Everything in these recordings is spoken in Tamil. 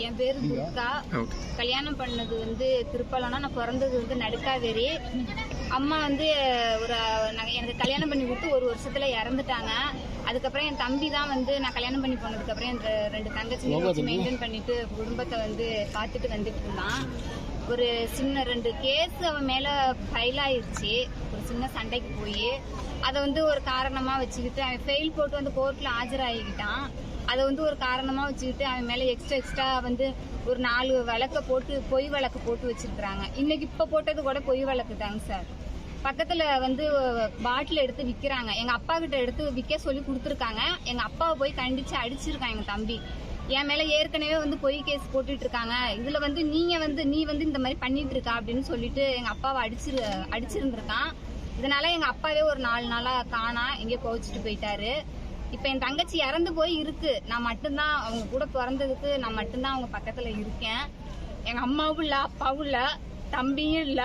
என் பேரு துர்கா. கல்யாணம் பண்ணது வந்து திருப்பலம்னா, நான் பிறந்தது வந்து நடுக்காவேரி. அம்மா வந்து எனக்கு கல்யாணம் பண்ணி கொடுத்து 1 வருஷத்துல இறந்துட்டாங்க. அதுக்கப்புறம் என் தம்பி தான் வந்து நான் கல்யாணம் பண்ணி போனதுக்கு அப்புறம் இந்த 2 தங்கச்சிங்க வச்சு மெயின்டைன் பண்ணிட்டு குடும்பத்தை வந்து பார்த்துட்டு வந்துட்டு இருந்தான். ஒரு சின்ன 2 கேஸ் அவன் மேல ஃபைல் ஆயிடுச்சு. ஒரு சின்ன சண்டைக்கு போய் அதை வந்து ஒரு காரணமா வச்சுக்கிட்டு அவன் ஃபெயில் போட்டு வந்து கோர்ட்ல ஆஜராகிக்கிட்டான். அதை வந்து ஒரு காரணமா வச்சுக்கிட்டு அவன் மேல எக்ஸ்ட்ரா வந்து ஒரு 4 வழக்க போட்டு பொய் வழக்கு போட்டு வச்சிருக்காங்க. இன்னைக்கு இப்ப போட்டது கூட பொய் வழக்கு தாங்க சார். பக்கத்துல வந்து பாட்டில் எடுத்து விக்கிறாங்க. எங்க அப்பா கிட்ட எடுத்து விற்க சொல்லி கொடுத்துருக்காங்க. எங்க அப்பாவை போய் கண்டிச்சு அடிச்சிருக்கான் எங்க தம்பி. என் மேல ஏற்கனவே வந்து பொய் கேஸ் போட்டுட்டு இருக்காங்க. இதுல வந்து நீ வந்து இந்த மாதிரி பண்ணிட்டு இருக்கா அப்படின்னு சொல்லிட்டு எங்க அப்பாவை அடிச்சிருந்திருக்கான். இதனால எங்க அப்பாவே ஒரு 4 நாளா காணா எங்கேயோ கோவிச்சுட்டு போயிட்டாரு. இப்ப என் தங்கச்சி இறந்து போய் இருக்கு. நான் மட்டும்தான் அவங்க கூட பிறந்ததுக்கு நான் மட்டும்தான் அவங்க பக்கத்துல இருக்கேன். எங்க அம்மாவும் இல்ல, அப்பாவும் இல்ல, தம்பியும் இல்ல.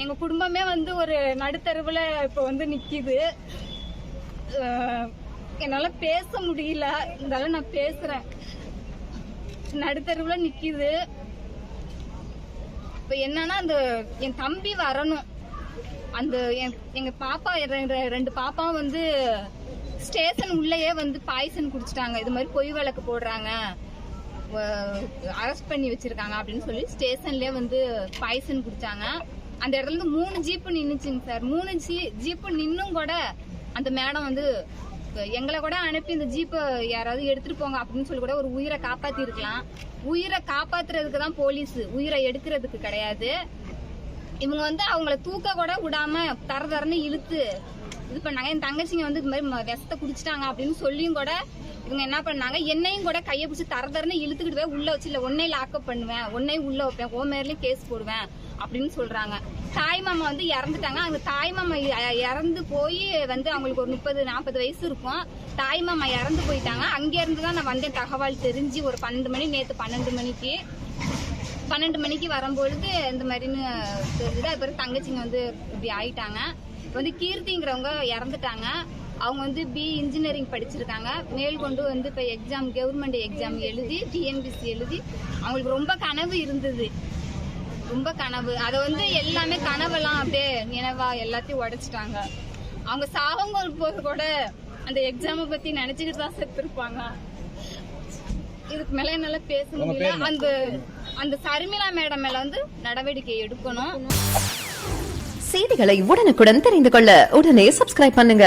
எங்க குடும்பமே வந்து ஒரு நடுத்தருவுல இப்ப வந்து நிக்குது. என்னால பேச முடியல, இருந்தாலும் நான் பேசுறேன். நடுத்தருவுல நிக்குது. இப்ப என்னன்னா அந்த என் தம்பி வரணும். அந்த எங்க பாப்பா 2 பாப்பாவும் வந்து ஸ்டேஷன் உள்ளேயே வந்து பாய்சன் குடிச்சிட்டாங்க. இது மாதிரி பொய் வழக்கு போடுறாங்க, அரெஸ்ட் பண்ணி வச்சிருக்காங்க அப்படின்னு சொல்லி ஸ்டேஷன்லயே வந்து பாய்சன் குடிச்சாங்க. அந்த இடத்துல இருந்து 3 ஜீப்பு நின்னுச்சுங்க சார். 3 ஜீப்பு நின்னும் கூட அந்த மேடம் வந்து எங்களை கூட அனுப்பி இந்த ஜீப்பை யாராவது எடுத்துட்டு போங்க அப்படின்னு சொல்லி கூட ஒரு உயிரை காப்பாத்தி இருக்கலாம். உயிரை காப்பாத்துறதுக்கு தான் போலீஸ், உயிரை எடுக்கிறதுக்கு கிடையாது. இவங்க வந்து அவங்கள தூக்க கூட விடாம தரன்னு இழுத்து இது பண்ணாங்க. என் தங்கச்சிங்க வந்து இது மாதிரி விஷத்தை குடிச்சிட்டாங்க அப்படின்னு சொல்லியும் கூட இவங்க என்ன பண்ணாங்க, என்னையும் கூட கையை பிடிச்சி தரன்னு இழுத்துக்கிட்டு போய் உள்ள வச்சு, இல்ல ஒன்னே லாக்அப் பண்ணுவேன், ஒன்னே உள்ள வைப்பேன், ஓ மேர்லயும் கேஸ் போடுவேன் அப்படின்னு சொல்றாங்க. தாய்மாமா வந்து இறந்துட்டாங்க. அந்த தாய்மாமா இறந்து போய் வந்து அவங்களுக்கு ஒரு 30-40 வயசு இருக்கும். தாய்மாமா இறந்து போயிட்டாங்க. அங்க இருந்துதான் நான் வந்தேன். தகவல் தெரிஞ்சு ஒரு 12 மணி, நேற்று 12 மணிக்கு வரும்பொழுது இந்த மாதிரின்னு தெரிஞ்சுது. அதுக்கப்புறம் தங்கச்சிங்க வந்து இப்படி ஆயிட்டாங்க. வந்து கீர்த்திங்கிறவங்க இறந்துட்டாங்க. அவங்க வந்து BE இன்ஜினியரிங் படிச்சிருக்காங்க. மேல்கொண்டு வந்து இப்ப கவர்மெண்ட் எக்ஸாம் எழுதி TNPSC எழுதி அவங்களுக்கு ரொம்ப கனவு இருந்தது, ரொம்ப கனவு. அதை வந்து எல்லாமே கனவெல்லாம் அப்படியே நினைவா எல்லாத்தையும் உடைச்சிட்டாங்க. அவங்க சாவங்க போது கூட அந்த எக்ஸாமை பத்தி நினைச்சுக்கிட்டு தான் செத்துருப்பாங்க. இதுக்கு மேல என்னால பேச முடியல. அந்த சர்மிளா மேடம் மேல வந்து நடவடிக்கை எடுக்கணும். செய்திகளை உடனுக்குடன் தெரிந்து கொள்ள உடனே சப்ஸ்கிரைப் பண்ணுங்க.